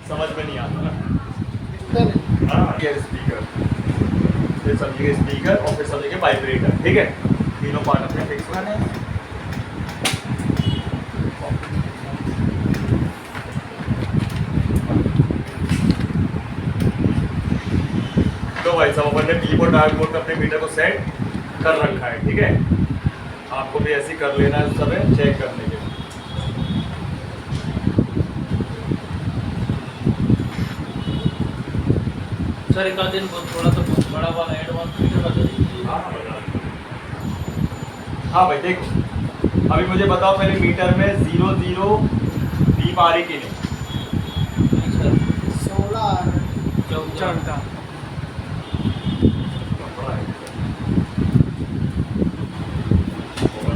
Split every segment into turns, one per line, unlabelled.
समझ में नहीं आता ना। हाँ, ये स्पीकर, फिर समझिए स्पीकर और फिर समझिए वाइब्रेटर, ठीक है। तीनों पार्ट अपने फिक्स करने हैं। तो भाई साहब अपन ने कीबोर्ड डायलबोर्ड पे अपने मीटर को सेट कर रखा है, ठीक है। आपको भी ऐसे ही कर लेना है उस समय चेक करने के लिए।
सर एक आध दिन थोड़ा सा बड़ा वाला एडवांस मीटर बता दीजिए।
हाँ भाई देखो, अभी मुझे बताओ पहले मीटर में 00 बीप आ रही कि नहीं?
सर
16
14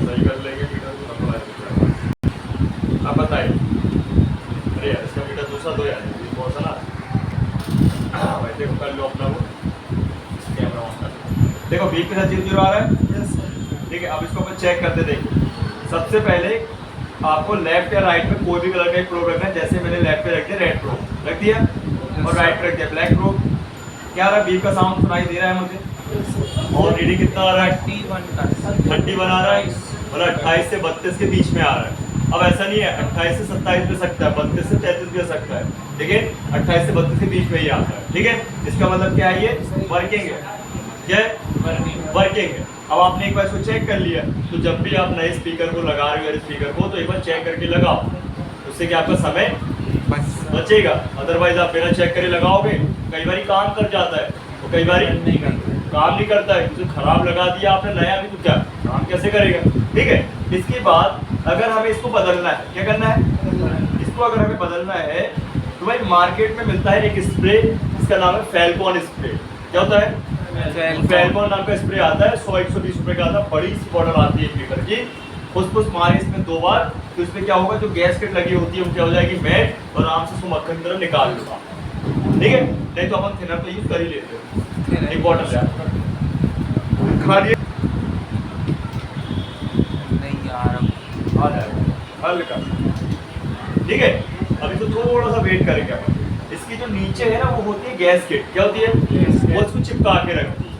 सही कर लेंगे मीटर को, थोड़ा है। अब बताइए, अरे यार इसका मीटर दूसरा दो यार, बहुत सा ना। भाई देखो कर लो अपना वो कैमरा ऑन कर लो। देखो बीप के साथ 00 आ रहा है,
यस सर।
ठीक है। अब इसको अपन चेक करते देखिए। सबसे पहले आपको लेफ्ट या राइट में कोई भी कलर का एक प्रोब रखना है। जैसे मैंने लेफ्ट पे रख दिया रेड प्रोब रख दिया और राइट पे रख दिया ब्लैक प्रोब। क्या आ रहा है? बीप का साउंड सुनाई दे रहा है मुझे। और रीडिंग कितना आ रहा है?
31 का
30 बना रहा है और 28 से 32 के बीच में आ रहा है। अब ऐसा नहीं है 28 से 27 भी सकता है, 32 से 33 भी हो सकता है, लेकिन 28 से 32 के बीच में ही आता है, ठीक है। इसका मतलब क्या है? ये वर्किंग है, क्या है? वर्किंग है। अब आपने एक बार इसको चेक कर लिया, तो जब भी आप नए स्पीकर को लगा रहे हो स्पीकर को, तो एक बार चेक करके लगाओ। उससे क्या आपका समय बचेगा। अदरवाइज आप बिना चेक करे लगाओगे, कई बार काम कर जाता है और कई बार
नहीं करता,
काम नहीं करता है। तो खराब लगा दिया आपने नया भी, तो क्या काम कैसे करेगा? ठीक है। इसके बाद अगर हमें इसको बदलना है, क्या करना है? इसको अगर हमें बदलना है तो भाई मार्केट में मिलता है एक स्प्रे, इसका नाम है फैल्कॉन स्प्रे। क्या होता है? फैल्कॉन नाम का स्प्रे आता है, 100-120 रुपए का आता है। बड़ी सी बॉटल आती है 1 लीटर की। फुस मारे इसमें 2 बार, तो इसमें क्या होगा? जो गैस किट लगी होती है वो क्या हो जाएगी? मैट, और आराम से उसको मक्खन की तरह निकाल लो, ठीक है। नहीं तो अपन थिनर तो यूज कर ही लेते हो। एक बॉटल है खा लिए,
नहीं यार
आ जाएगा हल्का, ठीक है। अभी तो थोड़ा सा वेट करेंगे अपन। इसकी जो नीचे है ना वो होती है गैस किट। क्या होती है? वो इसको चिपका के रखती है,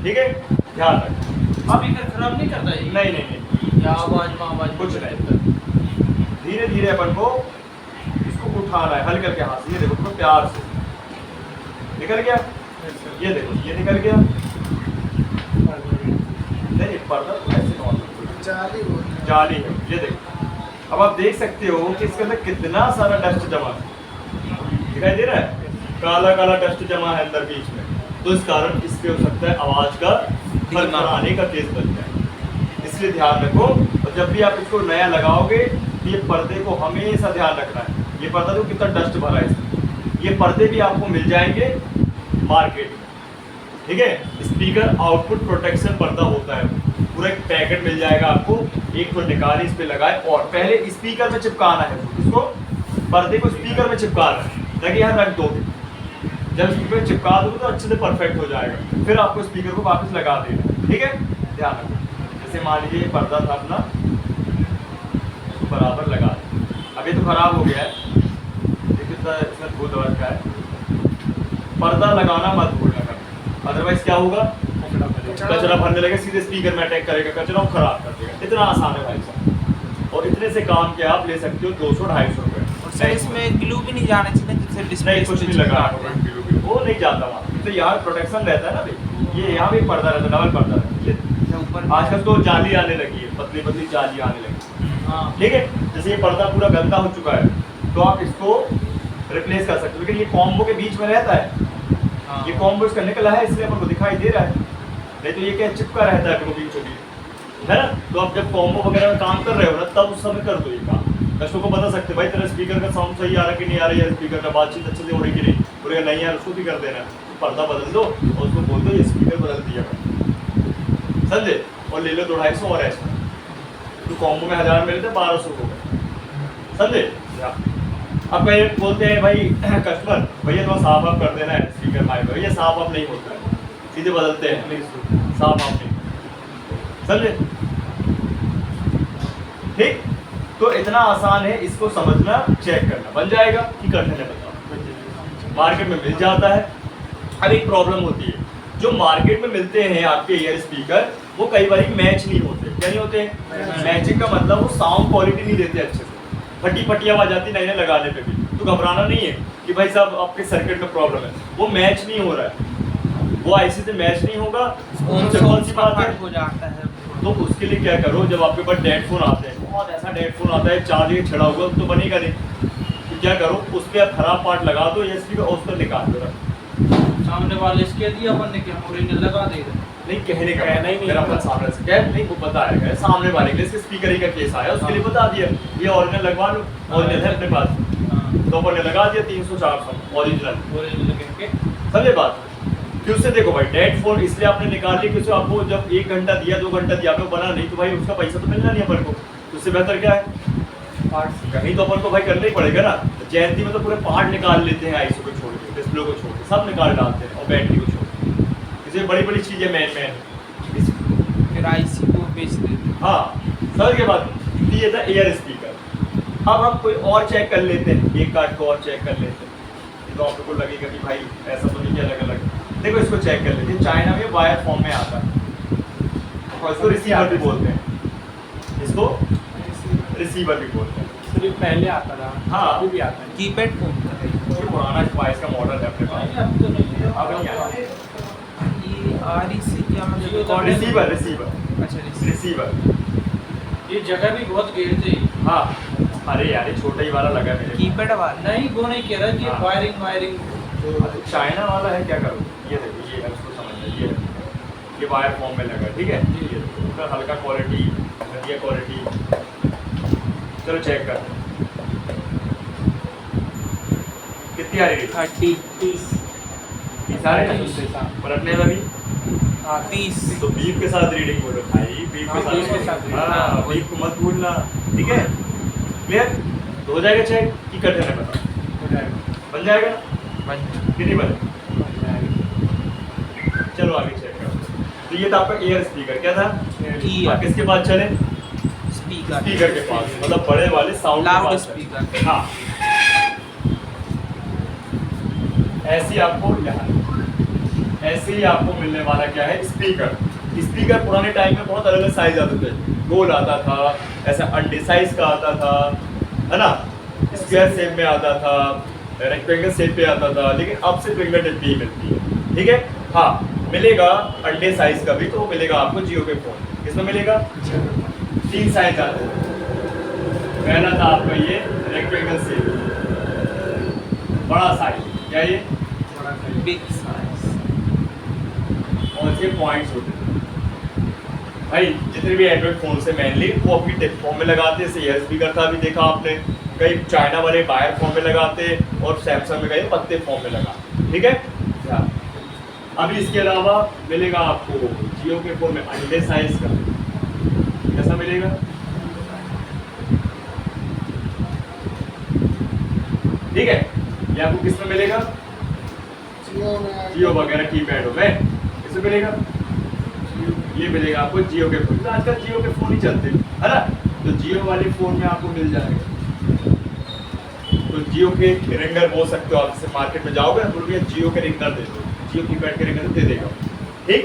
ठीक है। ध्यान रखें।
स्पीकर खराब नहीं करता ये?
नहीं नहीं नहीं,
या आवाज में आवाज
कुछ नहीं। धीरे धीरे अपन को इसको उठाना है, हल्का के हाथ से। ये देखो तो प्यार से निकल गया, ये देखो ये निकल गया। नहीं पर्दा तो ऐसे नॉर्मल जाली है, ये देखो। अब आप देख सकते हो कि इसके अंदर कितना सारा डस्ट जमा है, दिखाई दे रहा है? काला काला डस्ट जमा है अंदर बीच में। तो इस कारण इससे हो सकता है आवाज का खड़खड़ाने का केस बन जाए, इसलिए ध्यान रखो। और जब भी आप इसको नया लगाओगे तो ये पर्दे को हमेशा ध्यान रखना है। ये पर्दा देखो कितना डस्ट भरा है इसमें। ये पर्दे भी आपको मिल जाएंगे मार्केट में, ठीक है। स्पीकर आउटपुट प्रोटेक्शन पर्दा होता है, पूरा एक पैकेट मिल जाएगा आपको। एक तो निकाले, इस पे लगाए और पहले स्पीकर में चिपकाना है इसको, पर्दे को स्पीकर में चिपकाना है, ताकि यहाँ रख दोगे। जब स्पीकर में चिपका दोगे तो अच्छे से परफेक्ट हो जाएगा। फिर आपको स्पीकर को वापस लगा देना, ठीक है। ध्यान रखो। जैसे मान लीजिए ये पर्दा था अपना, इसको बराबर लगा दें। अब ये तो खराब हो गया है, कितना इसमें धूल रखा है। पर्दा लगाना मत भूलना कभी, अदरवाइज क्या होगा? कचरा भरने लगे, सीधे स्पीकर में अटैक करेगा कचरा और खराब कर देगा। इतना आसान है भाई साहब, और इतने से काम के आप ले सकते हो 200-250 रुपए।
और सर इसमें ग्लू भी नहीं जाना चाहिए जिससे डिस्प्ले
नहीं, कुछ नहीं लगा, वो नहीं जाता वहाँ। तो यहाँ प्रोटेक्शन रहता है ना भाई। ये यहाँ भी पर्दा रहता है, डबल पर्दा रहता है।
ऊपर
आजकल तो जाली आने लगी है, पतली पतली जाली आने लगी,
हाँ
ठीक है। जैसे ये पर्दा पूरा गंदा हो चुका है तो आप इसको रिप्लेस कर सकते हो, लेकिन ये कॉम्बो के बीच में रहता है।
हाँ।
ये कॉम्बो इसका निकला है इसलिए अपन को दिखाई दे रहा है, नहीं तो ये क्या चिपका रहता है बीचों बीच, है ना। तो आप जब कॉम्बो वगैरह में काम कर रहे हो ना, तब उस समय कर दो ये काम। कस्टमर को बता सकते भाई तेरा स्पीकर का साउंड सही आ रहा है कि नहीं आ रही है, स्पीकर का बातचीत अच्छे से हो रही कि नहीं, बोलेगा नहीं यार उसको भी कर देना, पर्दा बदल दो और उसको बोल दो ये स्पीकर बदल दिया, समझे। और ले लो 250 और ऐसा, तो कॉम्बो में 1000 मिलते 1200 हो गए, समझे। अब कहीं बोलते हैं भाई कस्टमर भैया थोड़ा साफ आप कर देना है स्पीकर भाई, भैया साफ आप नहीं होता है, सीधे बदलते हैं, साफ आप नहीं, समझे। ठीक, तो इतना आसान है, इसको समझना, चेक करना, बन जाएगा कि करने में बताओ। मार्केट में मिल जाता है। अब एक प्रॉब्लम होती है, जो मार्केट में मिलते हैं आपके ईयर स्पीकर वो कई बार मैच नहीं होते। क्या नहीं होते? मैचिंग का मतलब वो साउंड क्वालिटी नहीं देते अच्छे से, फटी फटी आवाज आती नए नए लगाने पे भी। तो घबराना नहीं है कि भाई साहब आपके सर्किट में प्रॉब्लम है, वो मैच नहीं हो रहा है, वो ऐसे से मैच नहीं होगा। कौन सी बात है
हो जाता है।
तो उसके लिए क्या करो, जब आपके पास डेड फोन आते हैं, बहुत ऐसा डेड फोन आता है चार्जिंग छिड़ा हुआ तो बनेगा नहीं, तो क्या करो उस पर आप खराब पार्ट लगा दो या स्पीकर उस पर निकाल दो।
सामने वाले इसके दिया अपन ने क्या ओरिजिनल लगा दे रहे।
नहीं कहने का नहीं मेरा अपन सामने से क्या नहीं वो बताया गया सामने वाले के लिए, इसके स्पीकर ही का केस आया उसके लिए बता दिया ये ओरिजिनल लगवा लो, ओरिजिनल है अपने पास तो अपन ने लगा दिया 300-400 ओरिजिनल
करके।
समझे बात? कि उससे देखो भाई डेड फोन इसलिए आपने निकाल लिया क्योंकि आपको जब 1 घंटा दिया 2 घंटा दिया आपको बना नहीं तो भाई उसका पैसा तो मिलना नहीं अपन को, तो उससे बेहतर क्या है कहीं तो अपन को भाई करना ही पड़ेगा ना। जयंती में तो पूरे पार्ट निकाल लेते हैं, आईसी को छोड़ के डिस्प्ले को छोड़ के सब निकाल डालते हैं और बैटरी को छोड़ के, इसलिए बड़ी बड़ी चीजें मैन
फिर आईसी को बेच देते।
हाँ समझ के बाद ये था एयर स्पीकर। अब हम कोई और चेक कर लेते हैं, एक कार्ड को और चेक कर लेते हैं, तो आपको लगेगा कि भाई ऐसा तो नहीं अलग अलग। देखो इसको चेक कर लेते हैं, चाइना में वायर फॉर्म में आता है और इसको रिसीवर भी बोलते हैं, इसको रिसीवर भी बोलते हैं।
सिर्फ पहले आता था,
हाँ
अभी भी आता है। कीपैड फोन का है।
ये पुराना स्पाइस का मॉडल है अपने पास,
अब तो नहीं है।
अब नहीं आया।
ये आरईसी क्या मतलब?
रिसीवर रिसीवर
अच्छा
रिसीवर
ये जगह भी बहुत घेरते हैं।
हाँ अरे यार ये छोटा ही वाला लगा है मेरे
कीपैड वाला नहीं, वो नहीं कह रहा कि
हाँ।
वायरिंग
को। चाइना वाला है, क्या करो ये देखो ये है उसको समझ लीजिए, ये वायर फॉर्म में लगा है ठीक है, ये देखो हल्का क्वालिटी घटिया क्वालिटी। चलो चेक कर कितनी आ रही है?
30
30 आ रही है पलटने में भी।
हाँ 30
तो बीप के साथ रीडिंग बोलो भाई, बीप
हाँ, बीप के
के
साथ
साथ हाँ बीप को मत भूलना ठीक है। क्लियर तो हो जाएगा चेक कि कट है बता
हो जाएगा।
बन जाएगा कितनी बने? चलो आगे चेक करो। तो ये था आपका एयर स्पीकर, क्या था?
ईयर।
किसके पास चले?
स्पीकर
स्पीकर के पास, मतलब बड़े वाले साउंड
लाउड
के पास
स्पीकर।
हाँ ऐसे आपको यहाँ ऐसे ही आपको मिलने वाला क्या है स्पीकर। स्पीकर पुराने टाइम में बहुत अलग अलग साइज आते थे, गोल आता था, ऐसा अंडे साइज का आता था है ना, स्क्वायर शेप में आता था, रेक्टेंगल शेप पे आता था, लेकिन अब से फिंगर टिप ही मिलती है ठीक है। हाँ मिलेगा अंडे साइज का भी, तो वो मिलेगा आपको जियो के फोन। किसमें मिलेगा? 3 साइज आते हैं। पहला था आपका ये रेक्टेंगल शेप बड़ा साइज, क्या ये
बिग साइज,
और ये पॉइंट्स होते हैं भाई जितने भी एंड्रॉइड फोन से मेनली वो अपनी टिप फॉर्म में लगाते हैं। एयर स्पीकर था अभी देखा आपने, कई चाइना वाले वायर फॉर्म में लगाते और सैमसंग में कई पत्ते फॉर्म में लगाते ठीक है। अभी इसके अलावा मिलेगा आपको जियो के फोन में अंडे साइज का, कैसा मिलेगा? ठीक है, ये आपको किस में मिलेगा? जियो वगैरह कीपैड में किस में मिलेगा? ये मिलेगा आपको जियो के फोन। तो आजकल जियो के फोन ही चलते हैं है ना, तो जियो वाले फोन में आपको मिल जाएगा। तो जियो के रिंगर बोल सकते हो आप, जैसे मार्केट में जाओगे ना बोलोगे जियो के रिंगर दे दो, जियो कीपैड के रिंगर दे देगा ठीक।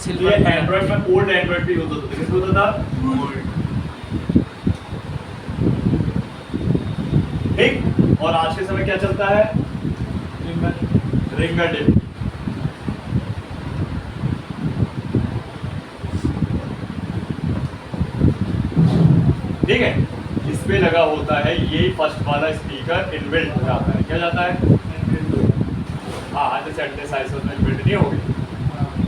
ये एंड्रॉइड में ओल्ड एंड्रॉइड भी होता था, किस होता था ठीक। और आज के समय क्या चलता है? रिंगर डिप। ठीक है, इस पे लगा होता है ये फर्स्ट वाला स्पीकर इनबिल्ट हो जाता है। क्या जाता है? हाँ जैसे अंडे साइज में इनबिल्ट नहीं होगी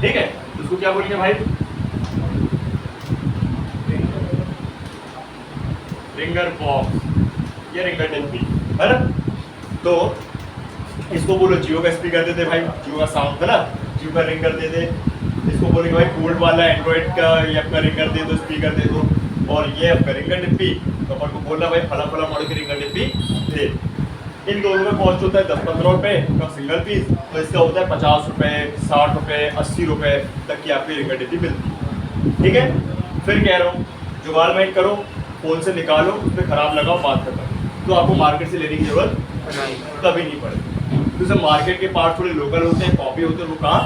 ठीक है, तो उसको क्या बोलेंगे भाई? रिंगर बॉक्स या रिंगर डिप है ना। तो इसको बोलो जियो का स्पीकर दे दे भाई, जियो का साउंड है ना, जियो का रिंगर दे दे। इसको बोलेंगे भाई गोल्ड वाला एंड्रॉइड का या आपका रिंगर दे दो, स्पीकर दे दो। और ये आपका रिंगर डिप्पी, तो अपन को बोलना भाई फला फला मॉडल की रिंगर डिप्पी दे। इन दोनों में कॉस्ट होता है 10-15 रुपये का सिंगल पीस, तो इसका होता है 50 रुपये, 60 रुपये, 80 रुपये तक की आपकी रिंगर डिप्पी मिलती है ठीक है। फिर कह रहा हूँ जुगाड़ में करो, फोन से निकालो, उसमें खराब लगाओ, बात खत्म। तो आपको मार्केट से लेने की जरूरत कभी नहीं पड़ेगी। जैसे मार्केट के पार्ट थोड़े लोकल होते हैं, कॉपी होते हैं, वो काम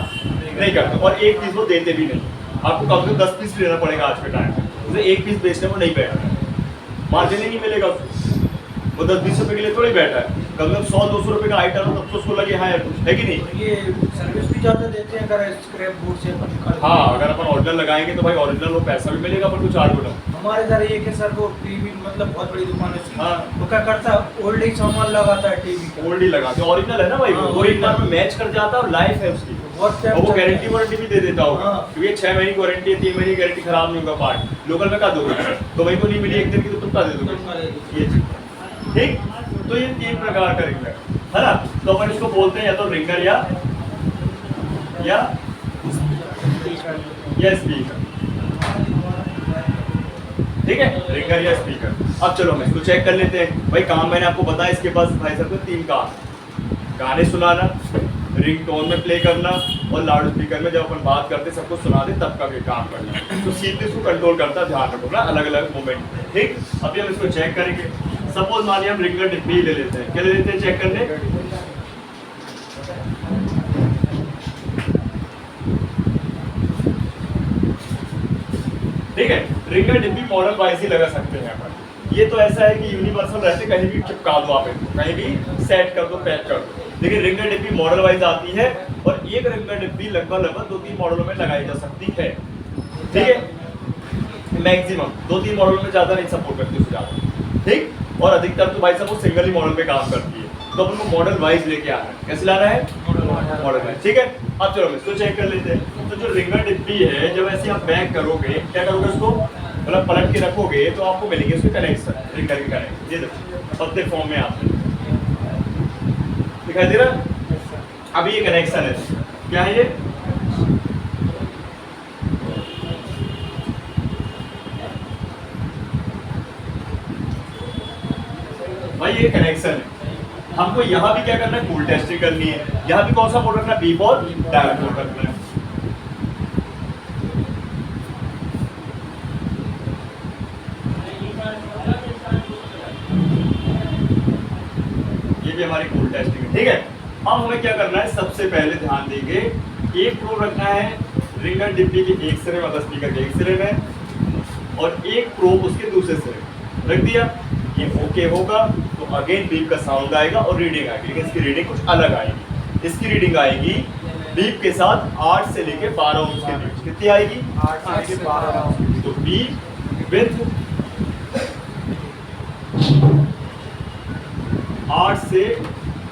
नहीं करते और एक पीस वो देते भी नहीं। आपको कम से कम 10 पीस लेना पड़ेगा आज के टाइम में, जैसे एक पीस बेचने को नहीं बैठ रहा है, मार्जिन ही नहीं मिलेगा उसको। वो 10-20 रुपए के लिए थोड़ी बैठा है, कम से कम 100-200 रुपए का आइटम हो तब तो उसको लगे हाँ यार कुछ है कि नहीं।
ये सर्विस भी ज़्यादा देते हैं अगर स्क्रैप बोर्ड से अपन कर
हाँ, अगर अपन ओरिजिनल लगाएंगे तो भाई ओरिजिनल वो पैसा भी मिलेगा पर कुछ चार्ज होगा।
हमारे इधर एक है सर वो टीवी मतलब बहुत बड़ी दुकान है उसकी।
हाँ।
वो क्या करता है ओल्ड ही सामान लगाता है टीवी का।
ओल्ड ही लगाते हैं, ओरिजिनल है ना भाई,
हाँ,
वो एक बार में मैच कर जाता है और लाइफ है उसकी,
बहुत
और वो गारंटी वारंटी भी दे देता होगा
हाँ।
क्योंकि 6 महीने की वारंटी है, 3 महीने की गारंटी, खराब नहीं होगा पार्ट। लोकल में क्या दोगे, तो वही तो नहीं मिली एक दिन की तो तुम क्या दे दोगे ये चीज, ठीक। तो ये 3 प्रकार का रिंगर है ना। तो अपन इसको बोलते हैं या तो रिंगर या स्पीकर, ठीक है, रिंगर या स्पीकर। अब चलो हम इसको चेक कर लेते हैं। भाई काम मैंने आपको बताया, इसके पास भाई साहब को 3 काम, गाने सुनाना, रिंग टोन में प्ले करना और लाउड स्पीकर में जब अपन बात करते सबको सुना दे तब का भी काम करना। तो सीधे इसको कंट्रोल करता, ध्यान रखो ना अलग अलग मोमेंट, ठीक। अभी हम इसको चेक करेंगे। सपोज मानिए हम रिंगर डिब्बी ले लेते हैं, क्या ले लेते हैं चेक करने, ठीक है। रिंगर डिब्बी मॉडल वाइज ही लगा सकते हैं अपन। ये तो ऐसा है कि यूनिवर्सल रहते, कहीं भी चिपका दो आप इनको, कहीं भी सेट कर दो, पैक कर दो। लेकिन रिंगर डिब्बी मॉडल वाइज आती है और एक रिंगर डिब्बी लगभग 2-3 मॉडलों में लगाई जा सकती है, ठीक है। मैक्सिमम 2-3 मॉडलों में ज्यादा नहीं सपोर्ट करती उससे ज्यादा, ठीक। और अधिकतर तो भाई साहब वो सिंगल ही मॉडल पे काम करती है, तो अपन को मॉडल वाइज लेके आना है। कैसे लाना है, मॉडल वाइज, ठीक है। अब चलो हम इसको चेक कर लेते हैं। तो जो रिंगर डिब्बी है जब ऐसे आप पैक करोगे, क्या करोगे उसको, मतलब पलट के रखोगे तो आपको मिलेंगे उसके कनेक्शन, रिंगर के कनेक्शन, ये देखो पत्ते फॉर्म में आते हैं, दिखाई दे रहा। अभी ये कनेक्शन है, क्या है ये, भाई ये कनेक्शन है। हमको यहाँ भी क्या करना है, कूल टेस्टिंग करनी है। यहाँ भी कौन सा मोड रखना है, बीप और डायोड मोड रखना है। ये भी हमारी कूल टेस्टिंग है, ठीक है। अब हमें क्या करना है, सबसे पहले ध्यान देंगे, एक प्रोब रखना है रिंगर डिब्बी के एक सिरे में, मतलब स्पीकर के एक सिरे में, और एक प्रोब उसके दूसरे सिरे में रख दिया। ये ओके होगा तो अगेन बीप का साउंड आएगा और रीडिंग आएगी, लेकिन इसकी रीडिंग कुछ अलग आएगी। इसकी रीडिंग आएगी बीप के साथ 8 से लेके 12 ओम्स के बीच। कितनी आएगी, 8 से 12। तो बीप विथ 8 से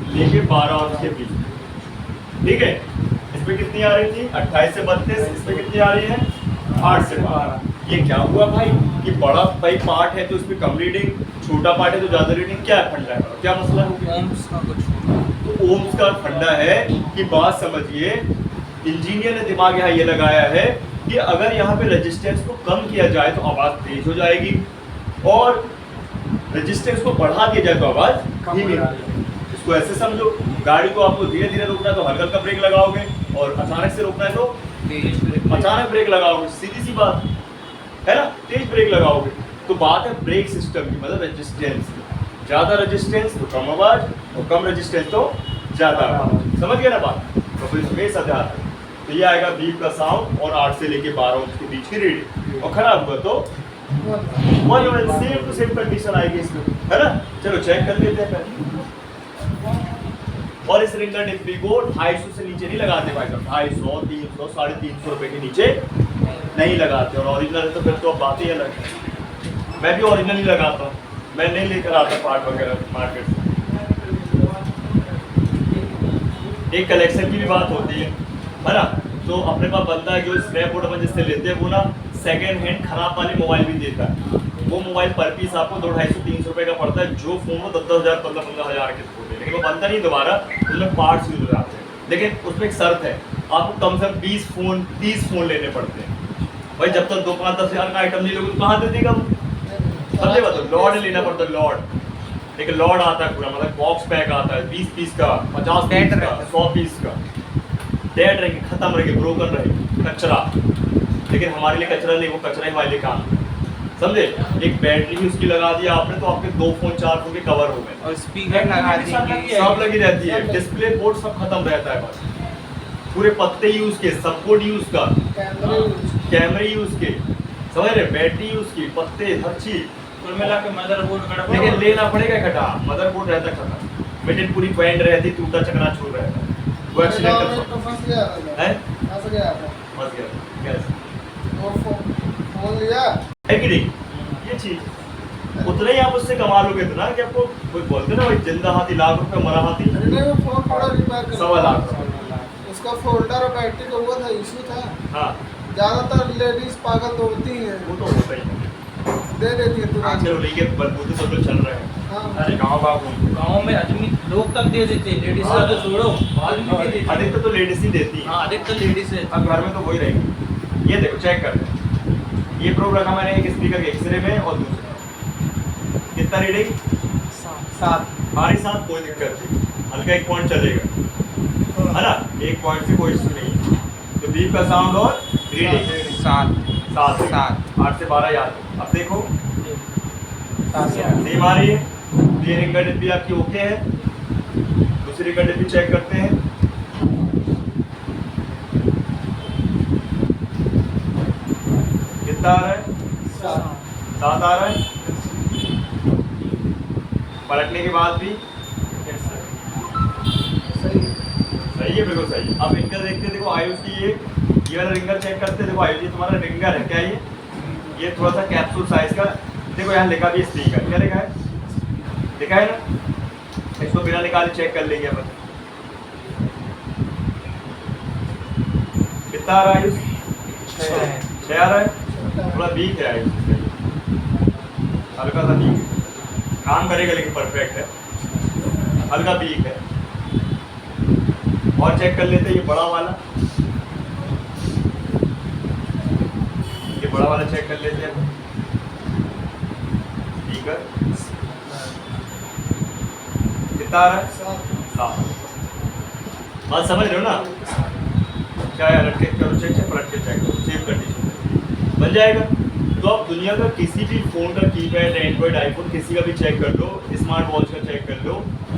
लेके 12 ओम्स के बीच, ठीक है। इसमें कितनी आ रही थी, 28 से 32, इसमें कितनी आ रही है, 8 से 12। ये क्या हुआ भाई कि बड़ा भाई पार्ट है तो इसमें कम रीडिंग, छोटा पार्ट है तो ज्यादा रीडिंग, क्या फंडा है, क्या मसला है,
ओम्स का कुछ,
तो ओम्स का फंडा है कि बात समझिए, इंजीनियर ने दिमाग यहाँ ये लगाया है कि अगर यहाँ पे रेजिस्टेंस को कम किया जाए तो आवाज तेज हो जाएगी और रेजिस्टेंस को बढ़ा दिया जाए तो आवाज धीमी हो जाएगी। इसको ऐसे समझो, गाड़ी को आपको धीरे धीरे रोकना है तो हल्का हल्का ब्रेक लगाओगे और अचानक से रोकना है तो अचानक ब्रेक लगाओगे, सीधी सी बात है ना, तेज ब्रेक लगाओगे। तो बात है ब्रेक सिस्टम की, मतलब रेजिस्टेंस की। ज्यादा रेजिस्टेंस तो कम आवाज और कम रेजिस्टेंस तो ज्यादा आवाज, समझ गए ना बात। तो फिर इसमें सजा है, तो ये आएगा बीप का साउंड और 8 से लेके 12 ओम्स के बीच की रीडिंग, और खराब हुआ तो 1 सेम टू सेम कंडीशन आएगी इसमें, है ना। चलो चेक कर लेते हैं पहले। और इस रिंगर डिब्बी को 250 से नीचे नहीं लगाते भाई साहब, 250, 300, 350 रुपए के नीचे नहीं लगाते। और ओरिजिनल है तो फिर तो बात ही अलग है। मैं भी ओरिजिनल ही लगाता हूँ, मैं नहीं लेकर आता पार्ट वगैरह मार्केट से। एक कलेक्शन की भी बात होती है ना। तो अपने पास बंदा है जो स्क्रैप बोर्ड अपन जिससे लेते हैं वो ना सेकेंड हैंड खराब वाले मोबाइल भी देता है। वो मोबाइल पर पीस आपको 200-250-300 रुपए का पड़ता है, जो फोन वो 10,000 15,000 के होते हैं, लेकिन वो बनता नहीं दोबारा, उसमें पार्ट्स यूज हो जाते हैं। लेकिन उसमें एक शर्त है, आपको कम से कम 20 फोन 30 फोन लेने पड़ते हैं। भाई जब तक 2-5-10 हज़ार का आइटम नहीं लोगे तो कहाँ दे देगा वो, समझे बात। लॉर्ड लेना पड़ता है, लॉर्ड एक लॉर्ड आता है पूरा, मतलब बॉक्स पैक आता है 20 पीस का, 50 पीस का, 100 पीस का। डेड रहेंगे, खत्म रहेंगे, ब्रोकन रहेंगे, कचरा। लेकिन हमारे लिए कचरा नहीं, वो कचरा ही हमारे लिए काम, समझे? एक बैटरी उसकी लगा दी आपने तो आपके 2 फोन 4 फोन के कवर हो गए।
और स्पीकर लगा देंगे।
सब लगी रहती है, डिस्प्ले बोर्ड सब खत्म रहता है बस। पूरे पत्ते यूज के, सपोर्ट यूज का, कैमरे यूज के, समझ रहे? बैटरी यूज की, पत्ते, हर चीज।
कुल मिला के मदरबोर्ड गड़बड़
लेकिन लेना पड़ेगा इकट्ठा, मदरबोर्ड रहता खत्म, बैटरी पूरी बैंड रहती, टूटा चकना छूट रहता, वो एक्सीडेंटल
तो फंस गया
है,
फंस गया था
फंस गया कैसे
और फोन लिया
है कि नहीं? ये चीज उतना ही आप उससे कमा लोगे इतना कि आपको कोई बोलते ना भाई जिंदा हाथी लाख रुपए, मरा हाथी
अरे नहीं वो फोन थोड़ा रिपेयर कर
1.25 लाख।
उसका फोल्डर और बैटरी का हुआ था, इशू था।
हाँ
ज्यादातर लेडीज पागल तो होती हैं,
वो तो होता ही है।
दे देती है तुरंत।
आजकल उन्हीं के बलबूते तो चल रहे हैं।
हाँ
अरे
गाँव बाबू
गाँव में आदमी लोग तक दे देते, लेडीज का तो छोड़ो, आदमी दे देते।
अधिकतर तो लेडीज ही देती है।
हाँ अधिकतर लेडीज है।
अब घर में तो वही रहेगी। ये देखो चेक कर, ये प्रोब रखा मैंने एक स्पीकर के एक्सरे में और दूसरे में। कितना रीडिंग?
7
हमारे साथ कोई दिक्कत नहीं, हल्का 1 पॉइंट चलेगा, है ना? 1 पॉइंट से कोई इशू नहीं है। तो बीप का साउंड और रीडिंग
7
7
7
8 से 12 याद है। अब देखो
7
सेम आ रही है। ये रिंगर डिप भी आपकी ओके है। दूसरी रिंगर डिप भी चेक करते हैं। कितना आ रहा है? 7 आ रहा है। पलटने के बाद भी सही है, बिल्कुल सही है। अब रिंगर देखते हैं, देखो आयुष की ये वाला रिंगर चेक करते हैं। देखो आयुष, ये तुम्हारा रिंगर है क्या? ये थोड़ा सा कैप्सूल साइज का। देखो यहाँ लिखा भी स्पीकर, क्या लिखा है? लिखा है ना? इसको बिना निकाले चेक कर लेंगे अपन। कितना आ रहा है आयुष? 6 आ रहा है। थोड़ा वीक है आयुष, हल्का सा वीक है, काम करेगा लेकिन परफेक्ट है, हल्का वीक है। और चेक कर लेते हैं ये बड़ा वाला, ये बड़ा वाला चेक कर लेते हैं। स्पीकर कितना आ रहा है? 7। बात समझ रहे हो ना? चाहे अलग चेक करो, चेक पलट के चेक करो, सेम कंडीशन बन जाएगा। तो आप दुनिया का किसी भी फोन का कीपैड, एंड्रॉइड, आईफोन किसी का भी चेक कर लो, स्मार्ट वॉच का चेक कर लो,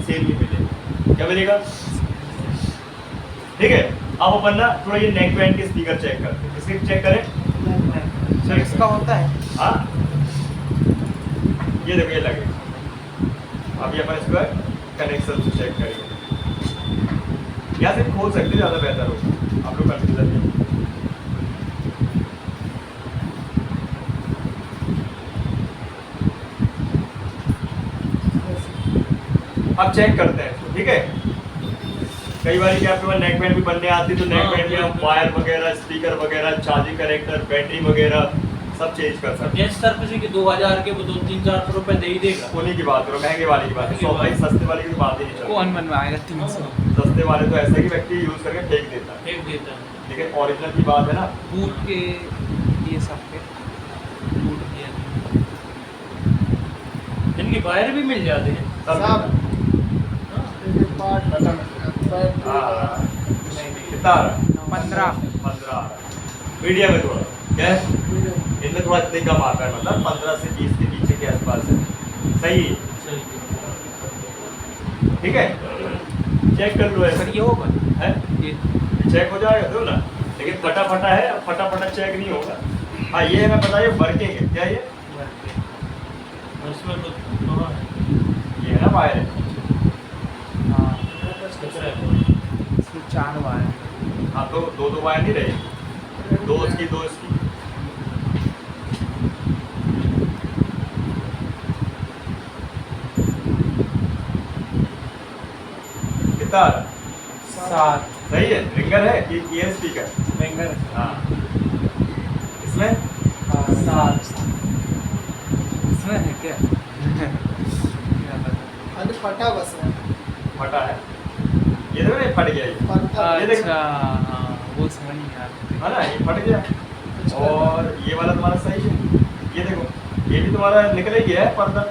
सेम ही मिलेगा। क्या मिलेगा? ठीक है। अब अपन ना थोड़ा ये नेक बैंड के स्पीकर चेक करते हैं। इसके चेक करें
सर इसका होता है।
हाँ ये देखो, ये लगे। अभी अपन इसका कनेक्शन से चेक करेंगे। यहाँ से खोल सकते, ज़्यादा बेहतर होगा, आप लोग कंफ्यूजन नहीं। अब चेक करते हैं इसको, ठीक है? कई बार क्या आपके पास नेक बैंड भी बनने आती है, तो नेक बैंड में हम वायर वगैरह, स्पीकर वगैरह, चार्जिंग कनेक्टर, बैटरी वगैरह सब चेंज कर सकते हैं।
जैसे सर किसी के 2000 के वो 2-3-400 रुपए दे ही देगा।
उन्हीं की बात करो, महंगे वाले की बात है। सौ भाई सस्ते वाले की तो बात ही नहीं चलती।
कौन बनवाएगा 300?
सस्ते वाले तो ऐसे ही व्यक्ति यूज करके फेंक देता है,
एक देता है।
लेकिन ओरिजिनल की बात है ना।
बूट के ये सब के बूट के
इनकी वायर भी मिल जाते हैं।
सब
सब।
हाँ, कितना आ रहा है?
15
15 आ रहा है। मीडियम है थोड़ा, क्या है? इनमें थोड़ा इतने कम आता है, मतलब 15 से 20 के पीछे के आसपास है। सही है,
सही।
ठीक है? चेक कर लो
सर
ऐसे
ये होगा
है,
ये
चेक हो जाएगा दो ना। लेकिन फटाफटा है, फटाफटा चेक नहीं होगा। हाँ ये हमें पता है, वर्किंग है। क्या ये?
इसमें तो थोड़ा
ये है ना वायर है।
हाँ
कचरा है।
इसमें 4 वायर।
हाँ तो दो वायर नहीं रहे, 2 उसकी 2 इसकी। कितना आ रहा है?
7
सही है। रिंगर है कि ईयर स्पीकर?
फिंगर।
हाँ। इसमें
7 इसमें है क्या? क्या पता।
खाली फटा बस है।
फटा है, ये देखो, ये फट गया ये,
फटा
ये देखो।
अच्छा हाँ वो समझ नहीं आ रहा।
है ना, ये फट गया। और ये वाला तुम्हारा सही है। ये देखो, ये भी तुम्हारा निकल ही गया है पर्दा।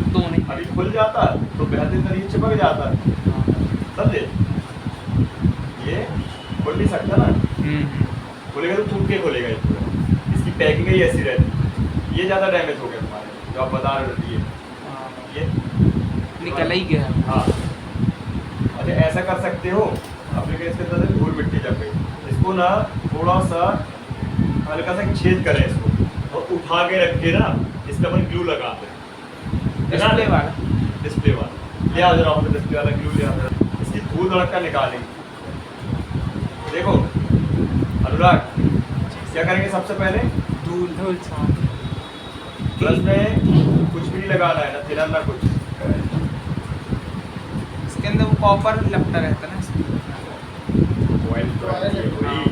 दो नहीं।
अभी खुल जाता तो बेहतरीन तरीके से चिपक जाता है, समझे? ये खुल नहीं सकता ना, खुलेगा तो टूट के खुलेगा ये पूरा। इसकी पैकिंग ही ऐसी रहती है। ये ज़्यादा डैमेज हो गया तुम्हारे, जो आप बता रहे हो ये
निकल ही गया।
हाँ। अच्छा ऐसा कर सकते हो, अपने के इसके अंदर से धूल मिट्टी जम गई, इसको ना थोड़ा सा हल्का सा छेद करें इसको और उठा के रख के ना इस पे अपन ग्लू लगा दें।
डिस्प्ले वाला।
डिस्प्ले वाला ले आओ जरा, डिस्प्ले वाला ग्लू ले आओ जरा, इसकी धूल धड़का निकालेंगे। देखो अनुराग क्या करेंगे सबसे पहले,
धूल साफ।
ब्रश में कुछ भी नहीं लगाना है, ना थिनर ना कुछ।
इसके अंदर वो कॉपर लपटा रहता है ना,
ऑयल तो है,
हाँ,